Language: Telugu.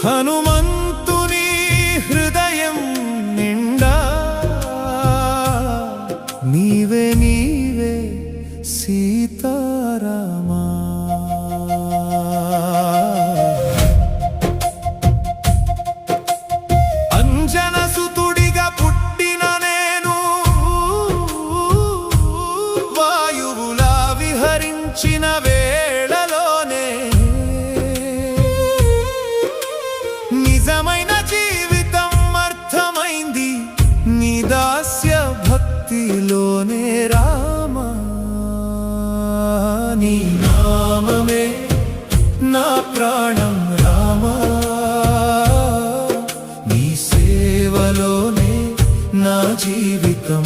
హనుమంతుని హృదయం నిండా నీవే నీవే సీతారామా. అంజనసుతుడిగా పుట్టిన నేను వాయువులా విహరించిన వేళలోనే నిజమైన జీవితం అర్థమైంది నీ దాస్య భక్తిలోనే రామా. నీ నామమే నా ప్రాణం రామా, నీ సేవలోనే నా జీవితం.